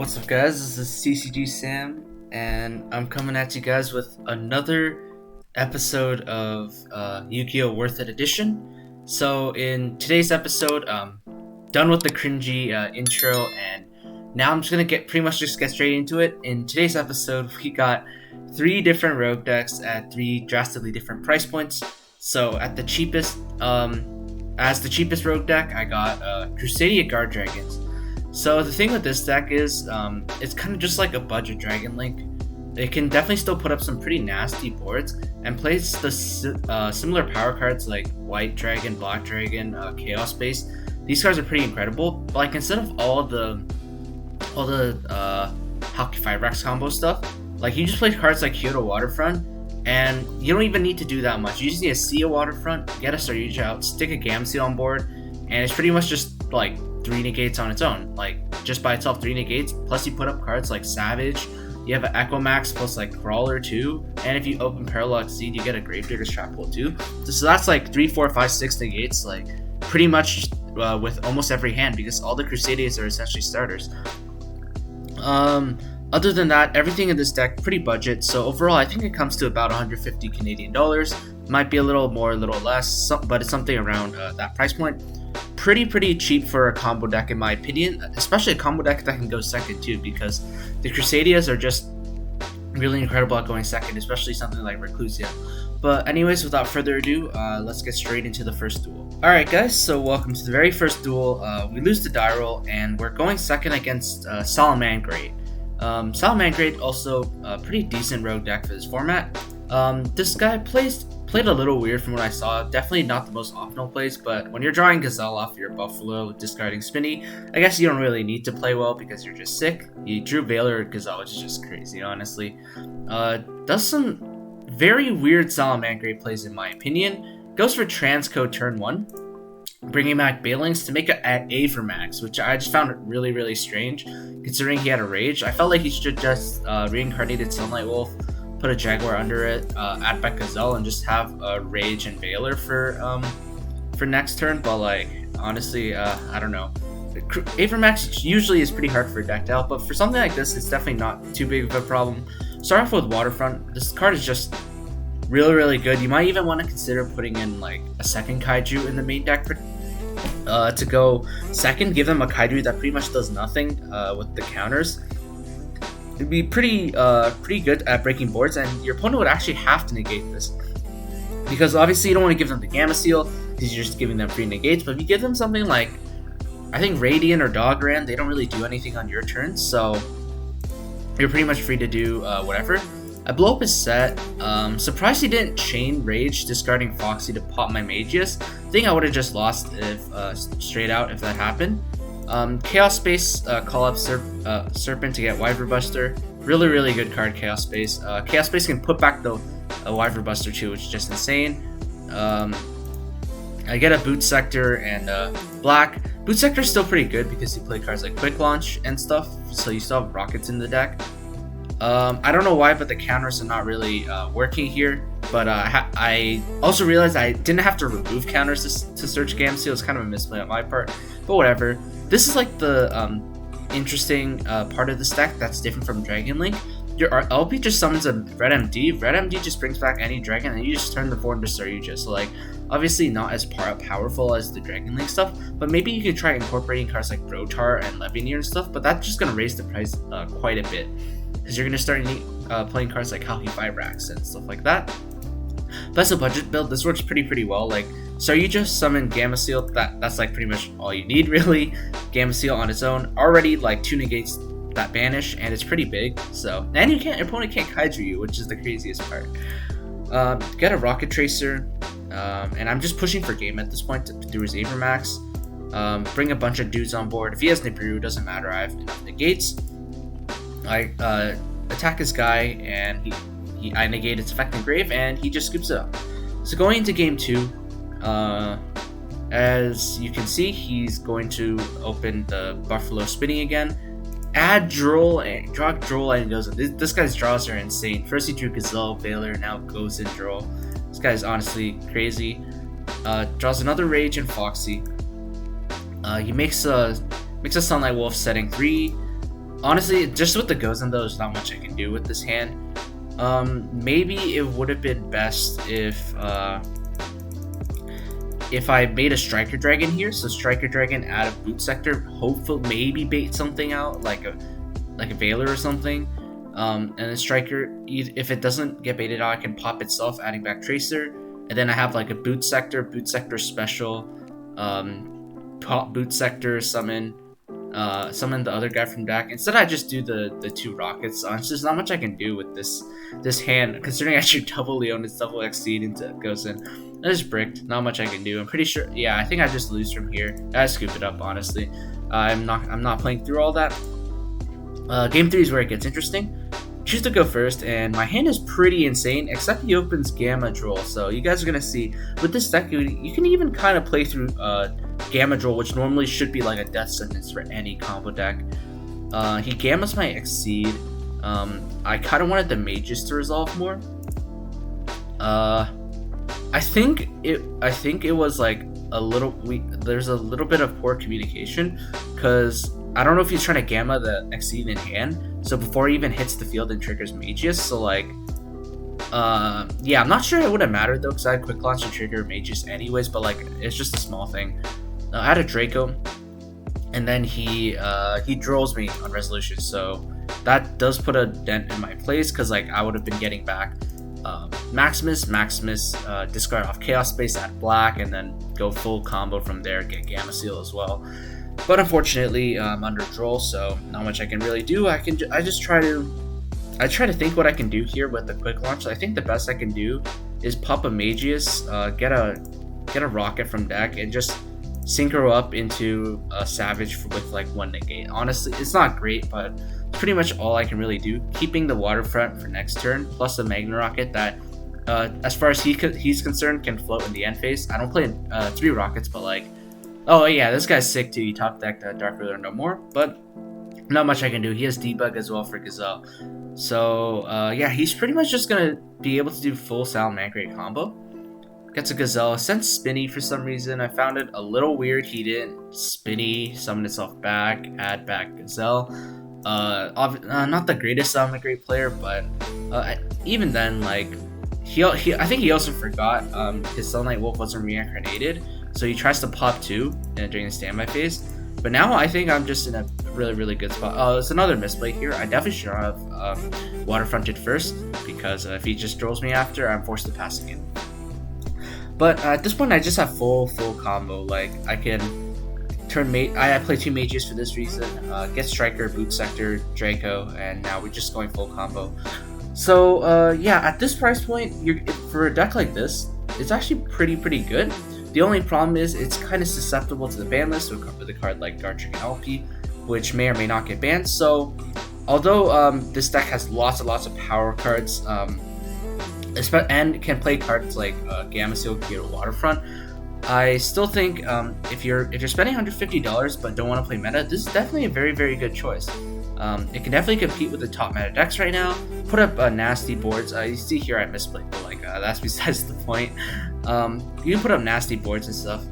What's up, guys? This is CCG Sam, and I'm coming at you guys with another episode of Yugioh Worth It Edition. So in today's episode, done with the cringy intro, and now I'm just gonna just get straight into it. In today's episode, we got 3 different rogue decks at 3 drastically different price points. So at the cheapest, as the cheapest rogue deck, I got Crusadia Guardragons. So the thing with this deck is, it's kind of just like a budget Dragon Link. It can definitely still put up some pretty nasty boards and plays the similar power cards like White Dragon, Black Dragon, Chaos Base. These cards are pretty incredible. But like instead of all the Hockey 5-Rax combo stuff, like you just play cards like Kyoto Waterfront, and you don't even need to do that much. You just need to see a Waterfront, get a Saryuja out, stick a Gamseo on board, and it's pretty much just like 3 negates on its own. Like just by itself, 3 negates, plus you put up cards like Savage, you have an Echo Max plus like Crawler too, and if you open Parallel Exceed, you get a Gravedigger's Trap Hole too. So that's like 3, 4, 5, 6 negates, like pretty much with almost every hand, because all the Crusadias are essentially starters. Other than that, everything in this deck pretty budget, so overall I think it comes to about 150 Canadian dollars. Might be a little more, a little less, but it's something around that price point. Pretty cheap for a combo deck in my opinion, especially a combo deck that can go second too, because the Crusadias are just really incredible at going second, especially something like Reclusia. But anyways, without further ado, let's get straight into the first duel. Alright guys, so welcome to the very first duel. We lose the die roll and we're going second against Soloman Great. Soloman Great also a pretty decent rogue deck for this format. This guy played a little weird from what I saw. Definitely not the most optimal plays, but when you're drawing Gazelle off your Buffalo, discarding Spinny, I guess you don't really need to play well because you're just sick. You drew Veiler or Gazelle, which is just crazy, honestly. Does some very weird Soloman Great plays in my opinion. Goes for Transcode turn 1, bringing back Balings to make it at Avermax, which I just found really strange, considering he had a Rage. I felt like he should just reincarnated Sunlight Wolf, put a Jaguar under it, add back Gazelle, and just have a Rage and Veiler for next turn. But like honestly, I don't know. Avermax usually is pretty hard for decked out, but for something like this, it's definitely not too big of a problem. Start off with Waterfront. This card is just really good. You might even want to consider putting in like a second Kaiju in the main deck to go second. Give them a Kaiju that pretty much does nothing with the counters. It'd be pretty good at breaking boards, and your opponent would actually have to negate this, because obviously you don't want to give them the Gamma Seal because you're just giving them free negates. But if you give them something like, I think Radiant or Dogran, they don't really do anything on your turn, so you're pretty much free to do whatever. I blow up his set. Surprised he didn't chain Rage, discarding Foxy to pop my Magius. I think I would have just lost if straight out if that happened. Chaos Space, call up Serpent to get Wyvern Buster. Really good card, Chaos Space. Chaos Space can put back the Wyvern Buster too, which is just insane. I get a Boot Sector and Black. Boot Sector is still pretty good because you play cards like Quick Launch and stuff, so you still have Rockets in the deck. I don't know why, but the counters are not really working here. But I also realized I didn't have to remove counters to search Gamseo. It's kind of a misplay on my part, but whatever. This is like the interesting part of this deck that's different from Dragon Link. Your LP just summons a Red MD. Red MD just brings back any dragon, and you just turn the form to Saryuja. So like, obviously not as powerful as the Dragon Link stuff, but maybe you could try incorporating cards like Brotar and Levineer and stuff. But that's just gonna raise the price quite a bit, because you're gonna start playing cards like Hockey 5-Rax and stuff like that. That's a budget build. This works pretty well. Like, so you just summon Gamma Seal. That's like pretty much all you need, really. Gamma Seal on its own already like 2 negates that banish, and it's pretty big. So, and your opponent can't Kaiju you, which is the craziest part. Get a Rocket Tracer, and I'm just pushing for game at this point to do his Avermax. Bring a bunch of dudes on board. If he has Nibiru, doesn't matter. I have enough negates. I attack his guy, and I negate its effect in Grave, and he just scoops it up. So going into game 2, as you can see, he's going to open the Buffalo Spinning again, add Droll, and draw Droll, and goes. This guy's draws are insane. First he drew Gazelle, Veiler, now goes in Droll. This guy's honestly crazy. Draws another Rage and Foxy. He makes a Sunlight Wolf setting 3. Honestly, just with the Gozen though, there's not much I can do with this hand. Maybe it would have been best if I made a Striker Dragon here. So Striker Dragon out of Boot Sector, hopefully maybe bait something out like a Veiler or something. And then Striker, if it doesn't get baited out, I can pop itself, adding back Tracer, and then I have like a Boot Sector special, pop Boot Sector, summon the other guy from deck. Instead, I just do the 2 rockets. It's just not much I can do with this hand, considering I should double Leonis, double Exceed into goes in. That is bricked. Not much I can do. I'm pretty sure. Yeah, I think I just lose from here. I scoop it up, honestly. I'm not playing through all that. Game 3 is where it gets interesting. Choose to go first, and my hand is pretty insane, except he opens Gamma Droll. So you guys are gonna see with this deck, you can even kind of play through Gamma Droll, which normally should be like a death sentence for any combo deck. He Gammas my Exceed. I kind of wanted the Mages to resolve more. I think it was like a little there's a little bit of poor communication, because I don't know if he's trying to Gamma the Exceed in hand, so before he even hits the field and triggers Magus. So like, yeah, I'm not sure it would have mattered though, because I had Quick Launch to trigger Magus anyways, but like, it's just a small thing. I had a Draco, and then he Drolls me on Resolution, so that does put a dent in my plays, because like I would have been getting back Maximus, discard off Chaos Space, add black, and then go full combo from there, get Gamma Seal as well. But unfortunately, I'm under Droll, so not much I can really do. I try to think what I can do here with the Quick Launch. I think the best I can do is pop a Magius, get a Rocket from deck, and just synchro up into a Savage with like 1 negate. Honestly, it's not great, but it's pretty much all I can really do. Keeping the Waterfront for next turn, plus a Magna Rocket that, as far as he's concerned, can float in the end phase. I don't play 3 rockets, but like, oh yeah, this guy's sick too. He top decked Dark Ruler no more, but not much I can do. He has debug as well for Gazelle. So yeah, he's pretty much just gonna be able to do full Soloman Great combo. Gets a Gazelle, sends Spinny for some reason. I found it a little weird. He didn't Spinny, summon itself back, add back Gazelle. Not the greatest Soloman Great player, but even then, like, I think he also forgot his Sunlight Wolf wasn't reincarnated. So he tries to pop 2 during the standby phase. But now I think I'm just in a really, really good spot. Oh, it's another misplay here. I definitely should have Waterfronted first, because if he just Drolls me after, I'm forced to pass again. But at this point, I just have full combo. Like, I can turn I play 2 Mages for this reason. Get Striker, Boot Sector, Draco, and now we're just going full combo. So yeah, at this price point, for a deck like this, it's actually pretty good. The only problem is it's kind of susceptible to the ban list with a card like Guardragon LP, which may or may not get banned. So, although this deck has lots of power cards, and can play cards like Gamma Seal, Kyoto Waterfront, I still think if you're spending $150 but don't want to play meta, this is definitely a very good choice. It can definitely compete with the top meta decks right now. Put up nasty boards. You see here I misplayed, but like that's besides the point. You can put up nasty boards and stuff.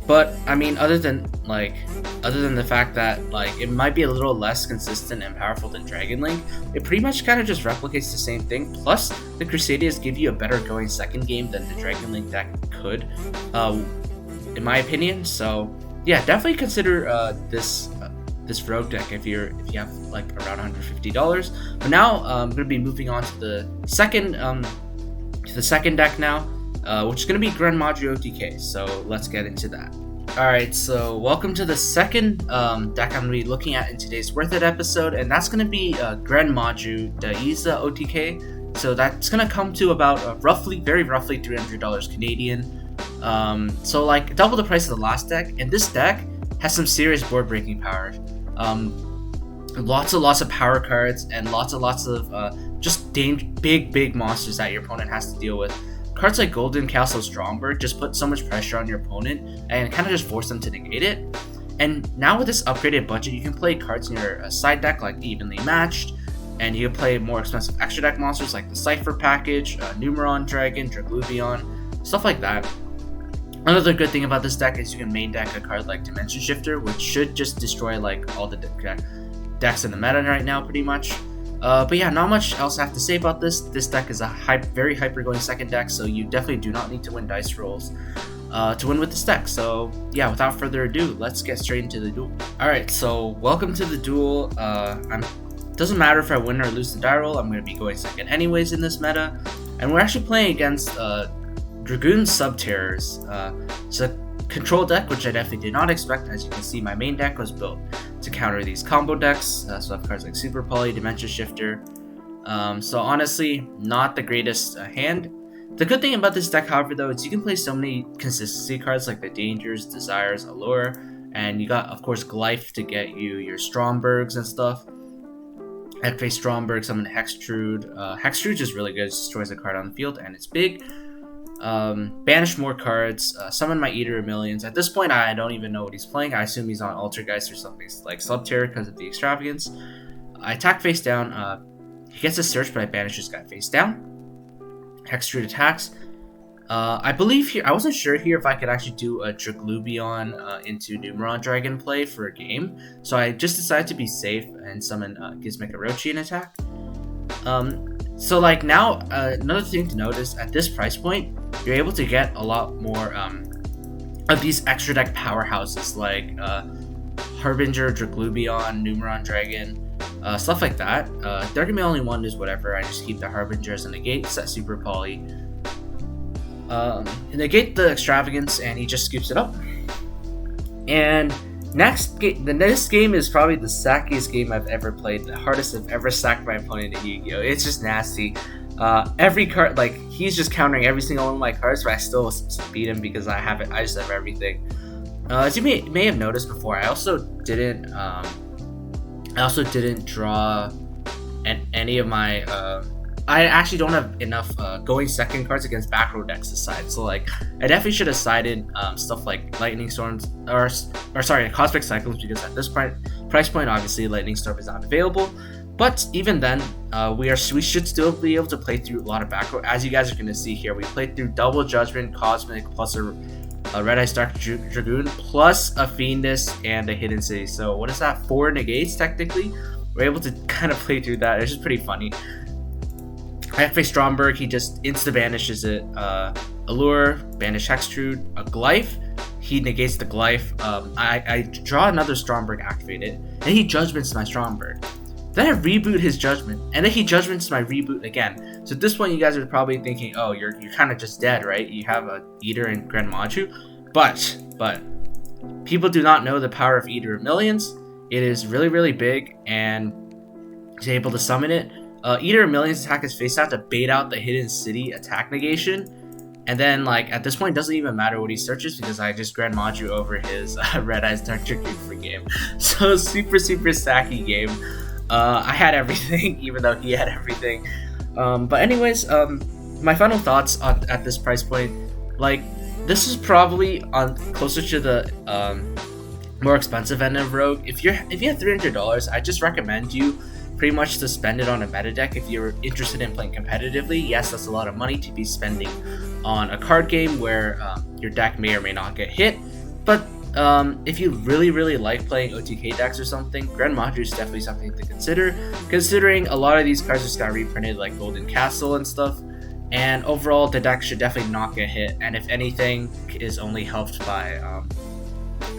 But I mean, other than the fact that like it might be a little less consistent and powerful than Dragon Link, it pretty much kind of just replicates the same thing. Plus, the Crusadias give you a better going second game than the Dragon Link deck could, in my opinion. So yeah, definitely consider this rogue deck if you have like around $150. But now I'm gonna be moving on to the second deck now, which is gonna be Gren Maju OTK. So let's get into that. Alright, so welcome to the second deck I'm gonna be looking at in today's Worth It episode, and that's gonna be Gren Maju Daiza OTK. So that's gonna come to about very roughly $300 Canadian. So like double the price of the last deck, and this deck has some serious board breaking power. Lots of power cards and lots of just big monsters that your opponent has to deal with. Cards like Golden Castle Stromberg just put so much pressure on your opponent and kind of just force them to negate it. And now with this upgraded budget, you can play cards in your side deck like Evenly Matched, and you can play more expensive extra deck monsters like the Cypher package, Numeron Dragon, Dragluvion, stuff like that. Another good thing about this deck is you can main deck a card like Dimension Shifter, which should just destroy like all the decks in the meta right now, pretty much. But yeah, not much else I have to say about this. This deck is a very hyper going second deck, so you definitely do not need to win dice rolls to win with this deck. So yeah, without further ado, let's get straight into the duel. Alright, so welcome to the duel. Doesn't matter if I win or lose the die roll, I'm going to be going second anyways in this meta. And we're actually playing against Dragoon Subterrors. It's a control deck, which I definitely did not expect. As you can see, my main deck was built to counter these combo decks. So I have cards like Super Poly, Dimension Shifter. So honestly, not the greatest hand. The good thing about this deck, however, though, is you can play so many consistency cards like the Dangers, Desires, Allure, and you got, of course, Glyph to get you your Strombergs and stuff. Activate Stromberg, summon Hextrude. Hextrude is really good, it destroys a card on the field, and it's big. Banish more cards, summon my Eater of Millions. At this point, I don't even know what he's playing. I assume he's on Altergeist or something like Subterror because of the extravagance. I attack face down. He gets a search, but I banish this guy face down. Hextrude attacks. I believe here, I wasn't sure here if I could actually do a Draglubion into Numeron Dragon play for a game, so I just decided to be safe and summon Gizmek Orochi in attack. So like now, another thing to notice, at this price point, you're able to get a lot more of these extra deck powerhouses like Harbinger, Draglubion, Numeron Dragon, stuff like that. They're gonna be only one is whatever. I just keep the Harbingers and negate, set Super Poly. Negate the extravagance, and he just scoops it up. And the next game is probably the sackiest game I've ever played, the hardest I've ever sacked my opponent in Yu-Gi-Oh! It's just nasty. Every card, like, he's just countering every single one of my cards, but I still beat him because I just have everything. As you may have noticed before, I also didn't draw any of my I actually don't have enough going second cards against back row decks to side. So like, I definitely should have sided stuff like Lightning Storms or sorry, Cosmic Cyclones, because at this price point, obviously Lightning Storm is not available. But even then, we should still be able to play through a lot of back row. As you guys are going to see here, we played through Double Judgment, Cosmic, plus a Red Ice Dark Dragoon, plus a Fiendus and a Hidden City. So what is that? 4 negates technically. We're able to kind of play through that. It's just pretty funny. I activate Stromberg, he just insta-banishes it. Allure, banish Hextrude, a Glyph, he negates the Glyph. I draw another Stromberg, activate it, and he judgments my Stromberg. Then I reboot his judgment, and then he judgments my reboot again. So at this point, you guys are probably thinking, oh, you're kind of just dead, right? You have a Eater and Gren Maju. But people do not know the power of Eater of Millions. It is really, really big, and he's able to summon it. Eater of Millions attack his face out to bait out the Hidden City attack negation. And then, like, at this point, it doesn't even matter what he searches because I just Gren Maju over his Red Eyes Dark Dragoon for game. So, super, super sacky game. I had everything, even though he had everything. But anyways, my final thoughts at this price point. Like, this is probably closer to the more expensive end of Rogue. If you have $300, I just recommend you pretty much to spend it on a meta deck if you're interested in playing competitively. Yes, that's a lot of money to be spending on a card game where your deck may or may not get hit, but if you really, really like playing OTK decks or something, Gren Maju is definitely something to consider, considering a lot of these cards just got reprinted like Golden Castle and stuff, and overall the deck should definitely not get hit, and if anything is only helped by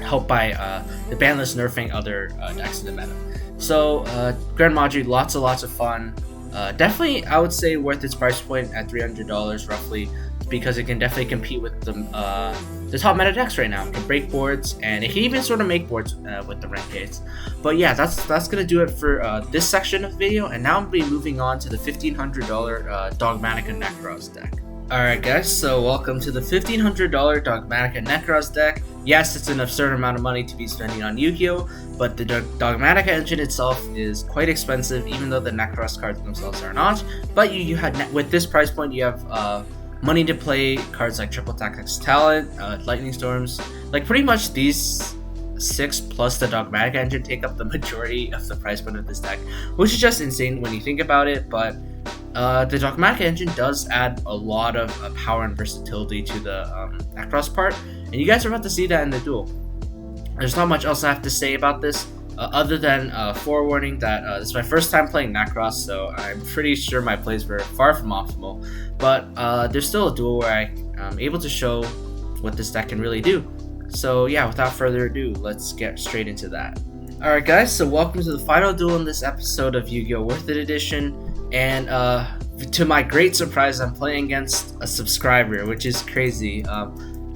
the banlist nerfing other decks in the meta. So, Gren Maju, lots of fun. Definitely, I would say worth its price point at $300 roughly, because it can definitely compete with the top meta decks right now. It can break boards, and it can even sort of make boards with the Renegades. But yeah, that's gonna do it for this section of the video, and now I'm gonna be moving on to the $1,500 Dogmatika Nekroz deck. Alright guys, so welcome to the $1,500 Dogmatika Nekroz deck. Yes, it's an absurd amount of money to be spending on Yugioh, but the Dogmatika engine itself is quite expensive, even though the Nekroz cards themselves are not. But you had with this price point, you have money to play cards like Triple Tactics Talent, Lightning Storms. Like pretty much these 6 plus the Dogmatika engine take up the majority of the price point of this deck, which is just insane when you think about it. But the Dogmatika engine does add a lot of power and versatility to the Nekroz part, and you guys are about to see that in the duel. There's not much else I have to say about this, other than forewarning that this is my first time playing Nekroz, so I'm pretty sure my plays were far from optimal, but there's still a duel where I'm able to show what this deck can really do. So yeah, without further ado, let's get straight into that. Alright guys, so welcome to the final duel in this episode of Yu-Gi-Oh! Worth It Edition, and to my great surprise, I'm playing against a subscriber, which is crazy.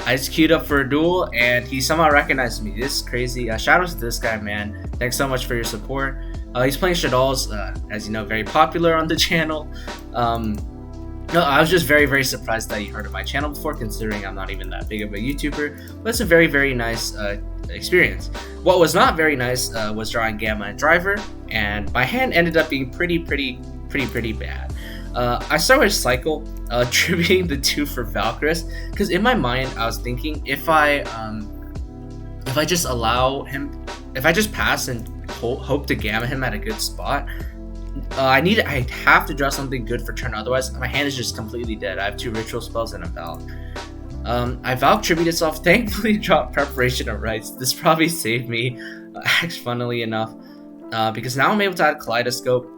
I just queued up for a duel, and he somehow recognized me. This is crazy. Shout out to this guy, man. Thanks so much for your support. He's playing Shaddolls, as you know, very popular on the channel. No, I was just very surprised that you heard of my channel before, considering I'm not even that big of a YouTuber. But it's a very nice experience. What was not very nice was drawing Gamma and Driver, and my hand ended up being pretty bad. I started with Cycle, tributing the 2 for Valkyris, because in my mind I was thinking if I just allow him, if I just pass and hope to Gamma him at a good spot, I have to draw something good for turn, otherwise my hand is just completely dead. I have 2 ritual spells and a Valk. I Valk Tribute itself, thankfully dropped Preparation of Rites. This probably saved me, funnily enough, because now I'm able to add Kaleidoscope,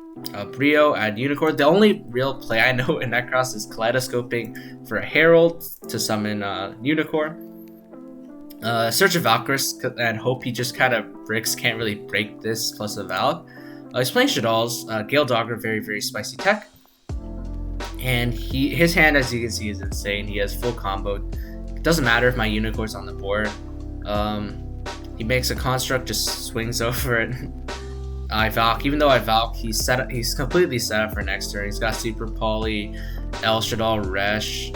Brio, add Unicorn. The only real play I know in Nekroz is Kaleidoscoping for a Herald to summon Unicorn. Search of Valkyris and hope he just kind of bricks, can't really break this plus a Valk. He's playing Shaddolls, Gale Dogger, very spicy tech. And his hand, as you can see, is insane. He has full combo. It doesn't matter if my Unicorn's on the board. He makes a Construct, just swings over it. I Valk. Even though I Valk, he's completely set up for next turn. He's got Super Poly, El Shaddol, Resh,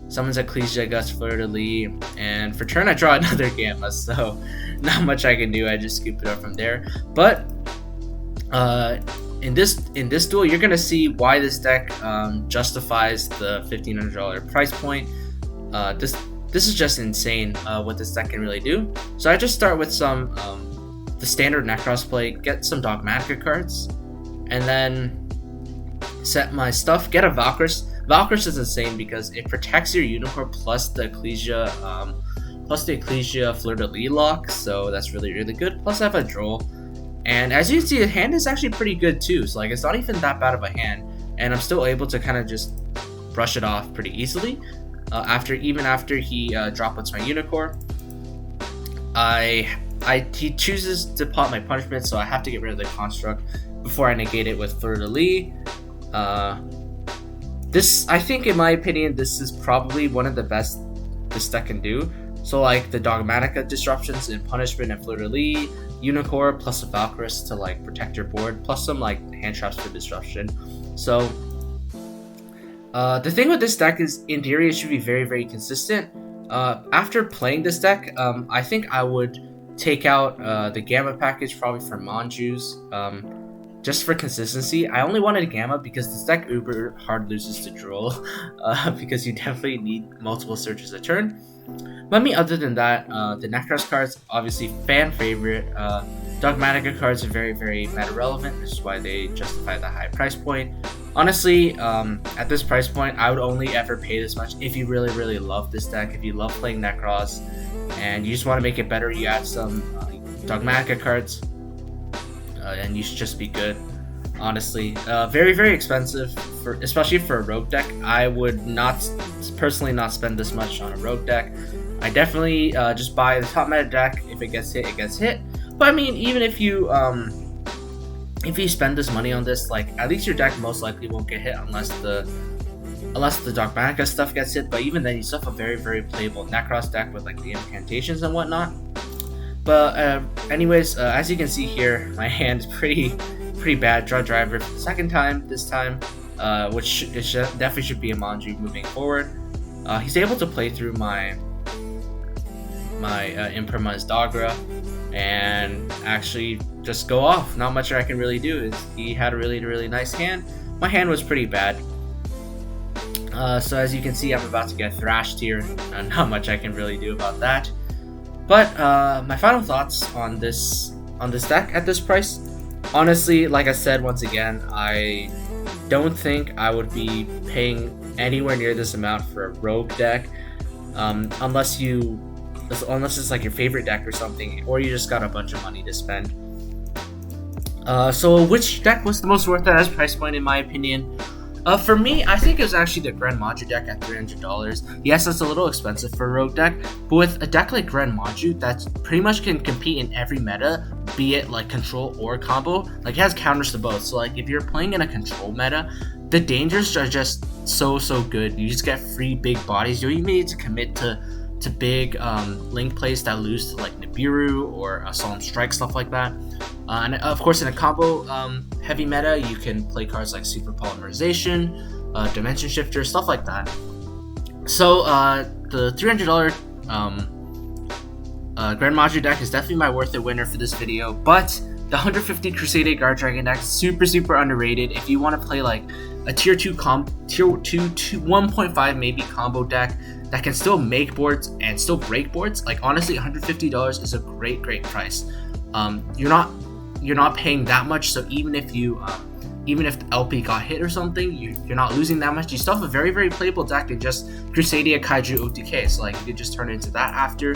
summons Ecclesia, Gus Fleur-de-Lis, and for turn I draw another Gamma, so not much I can do. I just scoop it up from there. But in this duel, you're gonna see why this deck justifies the $1,500 price point. This is just insane what this deck can really do. So I just start with some the standard Nekroz play, get some Dogmatika cards, and then set my stuff, get a Valkyris. Valkyris is insane because it protects your Unicorn plus the Ecclesia Fleur-de-Lis lock, so that's really good. Plus I have a Droll, and as you can see, the hand is actually pretty good too, so like it's not even that bad of a hand, and I'm still able to kind of just brush it off pretty easily. After he drop-outs my Unicorn, he chooses to pop my punishment, so I have to get rid of the Construct before I negate it with Fleur-de-Lis. I think, in my opinion, this is probably one of the best this deck can do. So like the Dogmatika disruptions in punishment and Fleur-de-Lis, Unicorn plus a Valkyris to like protect your board, plus some like hand traps for disruption. So the thing with this deck is, in theory, it should be very consistent. After playing this deck, I think I would take out the Gamma package probably for Manjus, just for consistency. I only wanted a Gamma because this deck uber hard loses to Duel, because you definitely need multiple searches a turn. But I mean, other than that, the Nekroz cards, obviously fan favorite. Dogmatika cards are very meta relevant, which is why they justify the high price point. Honestly, at this price point, I would only ever pay this much if you really love this deck. If you love playing Nekroz and you just want to make it better, you add some Dogmatika cards, and you should just be good. Honestly, very expensive, especially for a rogue deck. I would personally not spend this much on a rogue deck. I definitely just buy the top meta deck. If it gets hit, it gets hit. But I mean, even if you spend this money on this, like, at least your deck most likely won't get hit unless the Dogmatika stuff gets hit. But even then, you still have a very playable Nekroz deck with like the incantations and whatnot. But anyways, as you can see here, my hand is pretty bad. Draw Driver for the second time this time, which definitely should be a Manju moving forward. He's able to play through my Impermanence Dogra and actually just go off. Not much I can really do. He had a really nice hand. My hand was pretty bad. So as you can see, I'm about to get thrashed here. Not much I can really do about that. But my final thoughts on this deck at this price. Honestly, like I said once again, I don't think I would be paying anywhere near this amount for a rogue deck, unless you unless it's like your favorite deck or something, or you just got a bunch of money to spend. So which deck was the most worth it as price point in my opinion? For me, I think it was actually the Gren Maju deck at $300. Yes, that's a little expensive for a rogue deck, but with a deck like Gren Maju that pretty much can compete in every meta, be it like control or combo, like it has counters to both. So like if you're playing in a control meta, the dangers are just so good. You just get free big bodies. You don't even need to commit to big link plays that lose to like Nibiru or Solemn Strike, stuff like that. And of course, in a combo heavy meta, you can play cards like Super Polymerization, Dimension Shifter, stuff like that. So the $300 Gren Maju deck is definitely my worth it winner for this video, but the 150 Crusadia Guardragon deck super underrated. If you want to play like a tier 2 1.5 maybe combo deck that can still make boards and still break boards, like honestly $150 is a great price. You're not paying that much, so even if the LP got hit or something, you're not losing that much. You still have a very playable deck in just Crusadia Kaiju OTK, so like you could just turn it into that after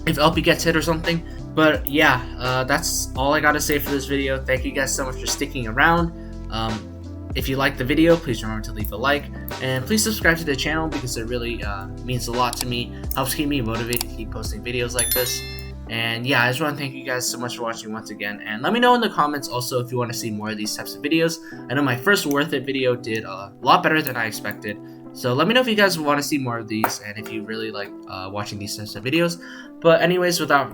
if LP gets hit or something. But yeah, that's all I gotta say for this video. Thank you guys so much for sticking around. If you liked the video, please remember to leave a like, and please subscribe to the channel because it really means a lot to me, helps keep me motivated to keep posting videos like this. And yeah, I just want to thank you guys so much for watching once again, and let me know in the comments also if you want to see more of these types of videos. I know my first Worth It video did a lot better than I expected, so let me know if you guys want to see more of these and if you really like watching these types of videos. But anyways, without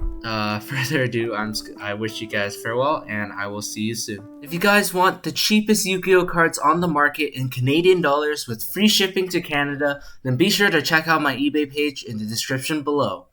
further ado, I wish you guys farewell, and I will see you soon. If you guys want the cheapest Yu-Gi-Oh cards on the market in Canadian dollars with free shipping to Canada, then be sure to check out my eBay page in the description below.